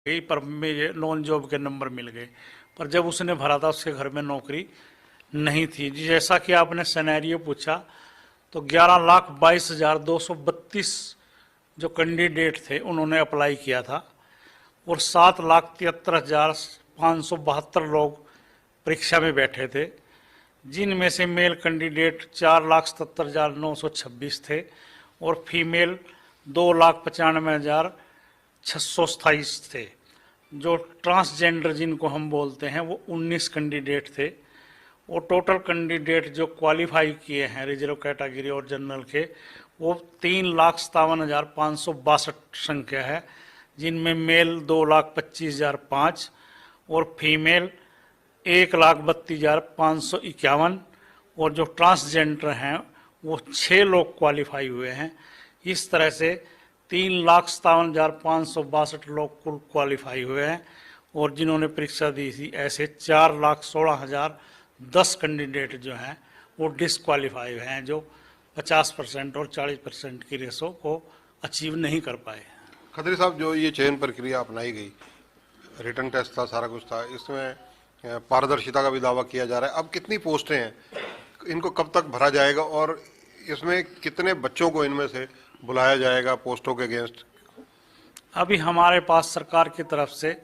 गई पर मुझे नॉन जॉब के नंबर मिल गए। पर जब उसने भरा था उसके घर में नौकरी नहीं थी। जैसा कि आपने सिनेरियो पूछा, तो 11,22,232 जो कैंडिडेट थे उन्होंने अप्लाई किया था और 7,73,572 लोग परीक्षा में बैठे थे, जिनमें से मेल कैंडिडेट 4,77,926 थे और फीमेल 2,95,627 थे। जो ट्रांसजेंडर जिनको हम बोलते हैं वो 19 कैंडिडेट थे और टोटल कैंडिडेट जो क्वालिफाई किए हैं रिजर्व कैटेगरी और जनरल के वो 3,57,562 संख्या है, जिनमें मेल 2,25,005 और फीमेल 1,32,551 और जो ट्रांसजेंडर हैं वो 6 लोग क्वालिफाई हुए हैं। इस तरह से 3,57,562 लोग कुल क्वालिफाई हुए हैं और जिन्होंने परीक्षा दी थी ऐसे 4,16,010 कैंडिडेट जो हैं वो डिसक्वालीफाई हुए हैं, जो 50% और 40% की रेशो को अचीव नहीं कर पाए। खत्री साहब, जो ये चयन प्रक्रिया अपनाई गई, रिटर्न टेस्ट था, सारा कुछ था, इसमें पारदर्शिता का भी दावा किया जा रहा है। अब कितनी पोस्टें हैं, इनको कब तक भरा जाएगा और इसमें कितने बच्चों को इनमें से बुलाया जाएगा पोस्टों के अगेंस्ट? अभी हमारे पास सरकार की तरफ से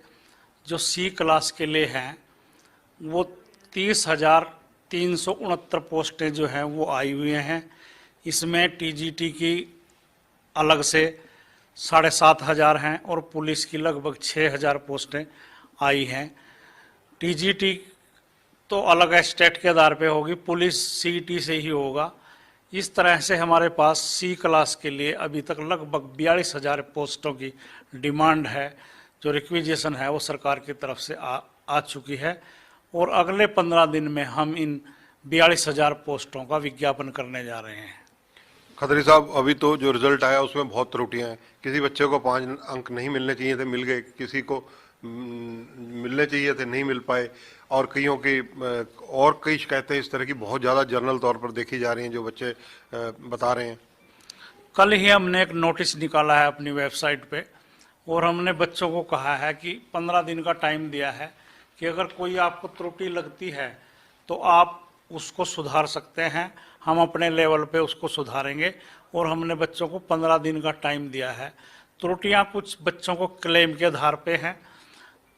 जो सी क्लास के लिए हैं वो 30,369 पोस्टें जो हैं वो आई हुई हैं। इसमें टीजीटी की अलग से 7,500 हैं और पुलिस की लगभग 6,000 पोस्टें आई हैं। टीजीटी तो अलग स्टेट के आधार पे होगी, पुलिस सीईटी से ही होगा। इस तरह से हमारे पास सी क्लास के लिए अभी तक लगभग 42,000 पोस्टों की डिमांड है, जो रिक्विजिशन है वो सरकार की तरफ से आ चुकी है और अगले 15 दिन में हम इन 42,000 पोस्टों का विज्ञापन करने जा रहे हैं। खत्री साहब, अभी तो जो रिजल्ट आया उसमें बहुत त्रुटियां हैं। किसी बच्चे को 5 अंक नहीं मिलने चाहिए थे, मिल गए, किसी को मिलने चाहिए थे, नहीं मिल पाए, और कईयों की और कई शिकायतें इस तरह की बहुत ज़्यादा जनरल तौर पर देखी जा रही हैं जो बच्चे बता रहे हैं। कल ही हमने एक नोटिस निकाला है अपनी वेबसाइट पे और हमने बच्चों को कहा है कि 15 दिन का टाइम दिया है कि अगर कोई आपको त्रुटि लगती है तो आप उसको सुधार सकते हैं, हम अपने लेवल पे उसको सुधारेंगे और हमने बच्चों को 15 दिन का टाइम दिया है। त्रुटियां कुछ बच्चों को क्लेम के आधार पे हैं,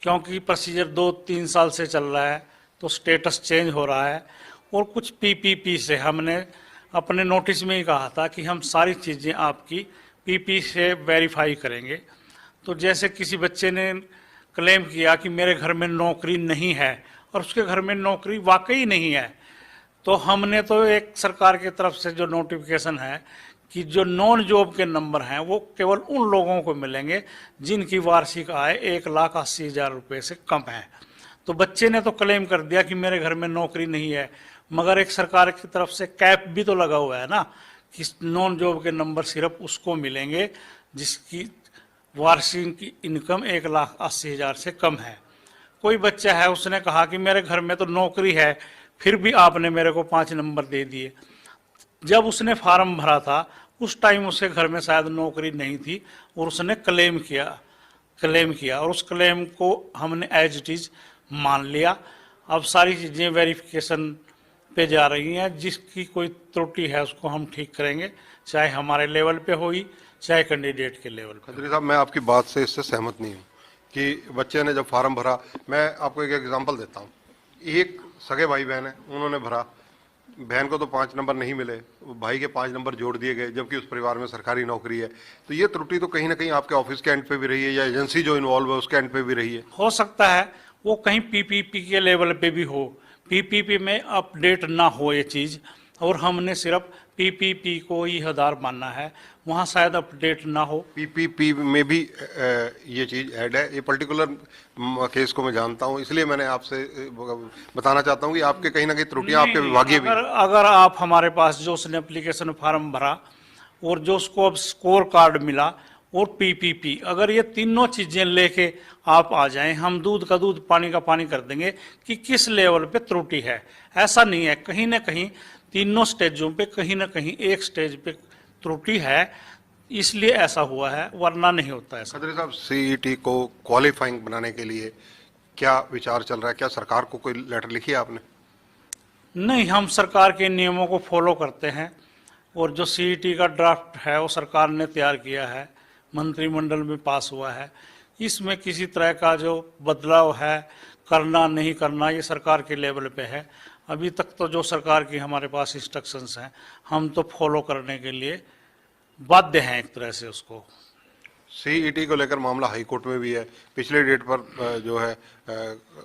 क्योंकि प्रोसीजर 2-3 साल से चल रहा है तो स्टेटस चेंज हो रहा है, और कुछ पीपीपी से हमने अपने नोटिस में ही कहा था कि हम सारी चीज़ें आपकी पीपी से वेरीफाई करेंगे। तो जैसे किसी बच्चे ने क्लेम किया कि मेरे घर में नौकरी नहीं है और उसके घर में नौकरी वाकई नहीं है, तो हमने तो एक सरकार की तरफ से जो नोटिफिकेशन है कि जो नॉन जॉब के नंबर हैं वो केवल उन लोगों को मिलेंगे जिनकी वार्षिक आय 1,80,000 रुपये से कम है। तो बच्चे ने तो क्लेम कर दिया कि मेरे घर में नौकरी नहीं है, मगर एक सरकार की तरफ से कैप भी तो लगा हुआ है ना कि नॉन जॉब के नंबर सिर्फ उसको मिलेंगे जिसकी वार्षिक इनकम 1,80,000 से कम है। कोई बच्चा है उसने कहा कि मेरे घर में तो नौकरी है, फिर भी आपने मेरे को 5 नंबर दे दिए। जब उसने फार्म भरा था उस टाइम उसके घर में शायद नौकरी नहीं थी और उसने क्लेम किया और उस क्लेम को हमने एज इट इज मान लिया। अब सारी चीज़ें वेरिफिकेशन पे जा रही हैं, जिसकी कोई त्रुटि है उसको हम ठीक करेंगे, चाहे हमारे लेवल पे होगी चाहे कैंडिडेट के लेवल पे। खत्री साहब, मैं आपकी बात से इससे सहमत नहीं हूँ कि बच्चे ने जब फार्म भरा, मैं आपको एक एग्जांपल देता हूँ। एक सगे भाई बहन है, उन्होंने भरा, बहन को तो 5 नंबर नहीं मिले, भाई के 5 नंबर जोड़ दिए गए, जबकि उस परिवार में सरकारी नौकरी है। तो ये त्रुटि तो कहीं ना कहीं आपके ऑफिस के एंड पे भी रही है या एजेंसी जो इन्वॉल्व है उसके एंड पे भी रही है। हो सकता है वो कहीं पीपीपी के लेवल पे भी हो, पीपीपी में अपडेट ना हो ये चीज़, और हमने सिर्फ पीपीपी को ही आधार मानना है, वहाँ शायद अपडेट ना हो। पीपीपी में भी ये चीज़ ऐड है। ये पर्टिकुलर केस को मैं जानता हूँ, इसलिए मैंने आपसे बताना चाहता हूँ कि आपके कहीं ना कहीं त्रुटियां आपके विभागीय भी। अगर आप हमारे पास जो उसने एप्लीकेशन फॉर्म भरा और जो उसको अब स्कोर कार्ड मिला और पीपीपी, अगर ये तीनों चीज़ें लेके आप आ जाएं, हम दूध का दूध पानी का पानी कर देंगे कि किस लेवल पे त्रुटि है। ऐसा नहीं है, कहीं ना कहीं तीनों स्टेजों पे कहीं ना कहीं एक स्टेज पे त्रुटि है, इसलिए ऐसा हुआ है, वरना नहीं होता ऐसा। खत्री साहब, सीईटी को क्वालिफाइंग बनाने के लिए क्या विचार चल रहा है? क्या सरकार को कोई लेटर लिखी है आपने? नहीं, हम सरकार के नियमों को फॉलो करते हैं और जो सीईटी का ड्राफ्ट है वो सरकार ने तैयार किया है, मंत्रिमंडल में पास हुआ है। इसमें किसी तरह का जो बदलाव है, करना नहीं करना, ये सरकार के लेवल पे है। अभी तक तो जो सरकार की हमारे पास इंस्ट्रक्शंस हैं, हम तो फॉलो करने के लिए बाध्य हैं एक तरह से उसको। सीईटी को लेकर मामला हाई कोर्ट में भी है। पिछले डेट पर जो है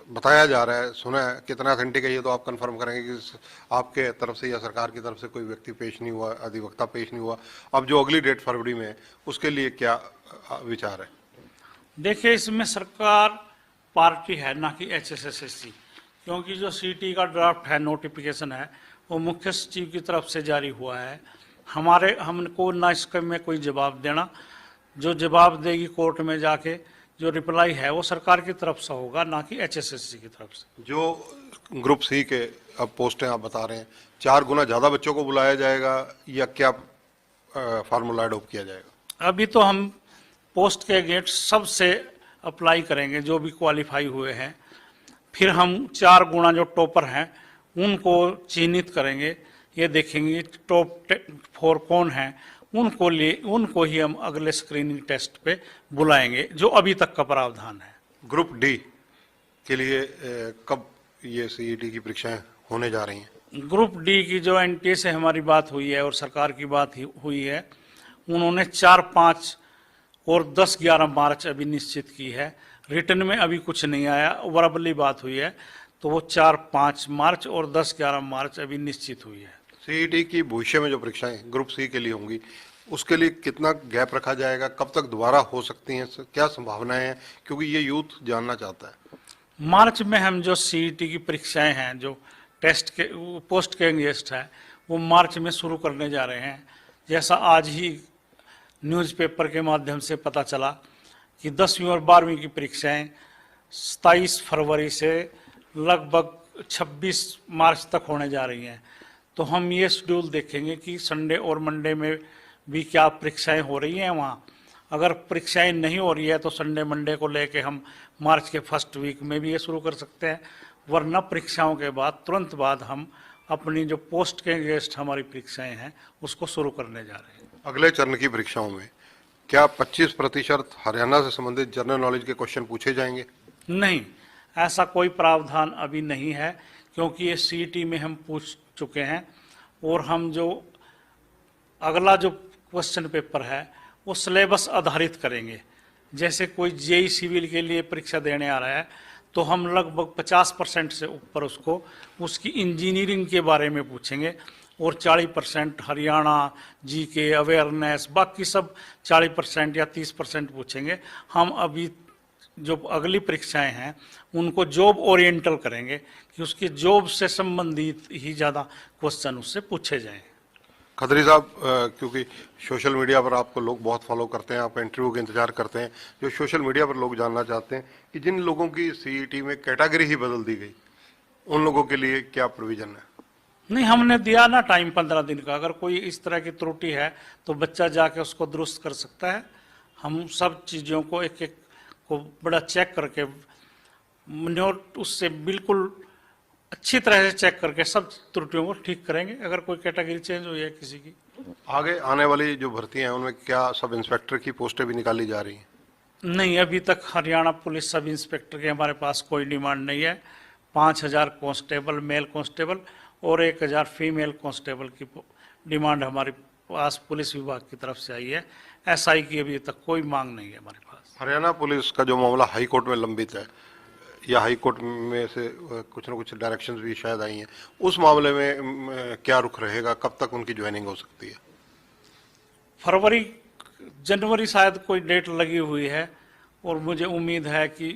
बताया जा रहा है, सुना है, कितना अथेंटिक है ये तो आप कंफर्म करेंगे कि आपके तरफ से या सरकार की तरफ से कोई व्यक्ति पेश नहीं हुआ, अधिवक्ता पेश नहीं हुआ। अब जो अगली डेट फरवरी में है उसके लिए क्या विचार है? देखिए, इसमें सरकार पार्टी है, ना कि HSSSC, क्योंकि जो सीईटी का ड्राफ्ट है, नोटिफिकेशन है, वो मुख्य सचिव की तरफ से जारी हुआ है। हमको ना इसके में कोई जवाब देना, जो जवाब देगी कोर्ट में जाके, जो रिप्लाई है वो सरकार की तरफ से होगा, ना कि HSSC की तरफ से। जो ग्रुप सी के अब पोस्टें आप बता रहे हैं, 4 गुना ज़्यादा बच्चों को बुलाया जाएगा या क्या फार्मूला अडोप्ट किया जाएगा? अभी तो हम पोस्ट के अगेंस्ट सबसे अप्लाई करेंगे जो भी क्वालिफाई हुए हैं, फिर हम 4 गुना जो टॉपर हैं उनको चिन्हित करेंगे, ये देखेंगे टॉप 4 कौन हैं, उनको ही हम अगले स्क्रीनिंग टेस्ट पे बुलाएंगे, जो अभी तक का प्रावधान है। ग्रुप डी के लिए कब ये सीईटी की परीक्षाएं होने जा रही हैं? ग्रुप डी की जो एनटीए से हमारी बात हुई है और सरकार की बात हुई है, उन्होंने 4, 5 और 10, 11 मार्च अभी निश्चित की है। रिटर्न में अभी कुछ नहीं आया, वर्बली बात हुई है, तो वो 4, 5 मार्च और 10, 11 मार्च अभी निश्चित हुई है। सीईटी की भविष्य में जो परीक्षाएं ग्रुप सी के लिए होंगी, उसके लिए कितना गैप रखा जाएगा? कब तक दोबारा हो सकती हैं? क्या संभावनाएं हैं? क्योंकि ये यूथ जानना चाहता है। मार्च में हम जो सीईटी की परीक्षाएं हैं, जो टेस्ट के पोस्ट के अगेंस्ट है, वो मार्च में शुरू करने जा रहे हैं। जैसा आज ही न्यूज़पेपर के माध्यम से पता चला कि 10वीं और 12वीं की परीक्षाएं 27 फरवरी से लगभग 26 मार्च तक होने जा रही हैं। तो हम ये शेड्यूल देखेंगे कि संडे और मंडे में भी क्या परीक्षाएं हो रही हैं वहाँ। अगर परीक्षाएं नहीं हो रही है तो संडे मंडे को लेके हम मार्च के फर्स्ट वीक में भी ये शुरू कर सकते हैं, वरना परीक्षाओं के बाद तुरंत बाद हम अपनी जो पोस्ट के अगेंस्ट हमारी परीक्षाएं हैं उसको शुरू करने जा रहे हैं। अगले चरण की परीक्षाओं में क्या 25% हरियाणा से संबंधित जनरल नॉलेज के क्वेश्चन पूछे जाएंगे? नहीं, ऐसा कोई प्रावधान अभी नहीं है, क्योंकि ये सीईटी में हम पूछ चुके हैं और हम जो अगला जो क्वेश्चन पेपर है वो सिलेबस आधारित करेंगे। जैसे कोई जेई सिविल के लिए परीक्षा देने आ रहा है तो हम लगभग 50% से ऊपर उसको उसकी इंजीनियरिंग के बारे में पूछेंगे और 40% हरियाणा, जीके, अवेयरनेस, बाकी सब 40% या 30% पूछेंगे। हम अभी जो अगली परीक्षाएं हैं उनको जॉब ओरिएंटल करेंगे कि उसकी जॉब से संबंधित ही ज़्यादा क्वेश्चन उससे पूछे जाएं। खत्री साहब, क्योंकि सोशल मीडिया पर आपको लोग बहुत फॉलो करते हैं, आप इंटरव्यू के इंतजार करते हैं, जो सोशल मीडिया पर लोग जानना चाहते हैं कि जिन लोगों की सीईटी में कैटेगरी ही बदल दी गई, उन लोगों के लिए क्या प्रोविजन है? नहीं, हमने दिया ना टाइम 15 दिन का। अगर कोई इस तरह की त्रुटि है तो बच्चा जाके उसको दुरुस्त कर सकता है। हम सब चीज़ों को एक एक को बड़ा चेक करके नोट उससे बिल्कुल अच्छी तरह से चेक करके सब त्रुटियों को ठीक करेंगे अगर कोई कैटेगरी चेंज हुई है किसी की। आगे आने वाली जो भर्ती हैं उनमें क्या सब इंस्पेक्टर की पोस्टें भी निकाली जा रही हैं? नहीं, अभी तक हरियाणा पुलिस सब इंस्पेक्टर के हमारे पास कोई डिमांड नहीं है। 5000 कांस्टेबल मेल कांस्टेबल और 1000 फीमेल कांस्टेबल की डिमांड हमारे पास पुलिस विभाग की तरफ से आई है। एसआई की अभी तक कोई मांग नहीं है हमारे पास। हरियाणा पुलिस का जो मामला हाई कोर्ट में लंबित है या हाई कोर्ट में से कुछ ना कुछ डायरेक्शंस भी शायद आई हैं, उस मामले में क्या रुख रहेगा? कब तक उनकी ज्वाइनिंग हो सकती है? फरवरी, जनवरी शायद कोई डेट लगी हुई है और मुझे उम्मीद है कि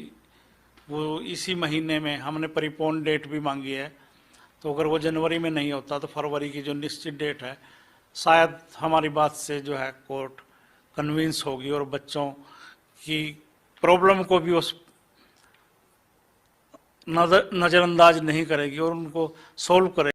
वो इसी महीने में, हमने परिपोन डेट भी मांगी है, तो अगर वो जनवरी में नहीं होता तो फरवरी की जो निश्चित डेट है शायद हमारी बात से जो है कोर्ट कन्विंस होगी और बच्चों की प्रॉब्लम को भी उस नज़रअंदाज नहीं करेगी और उनको सोल्व करेगी।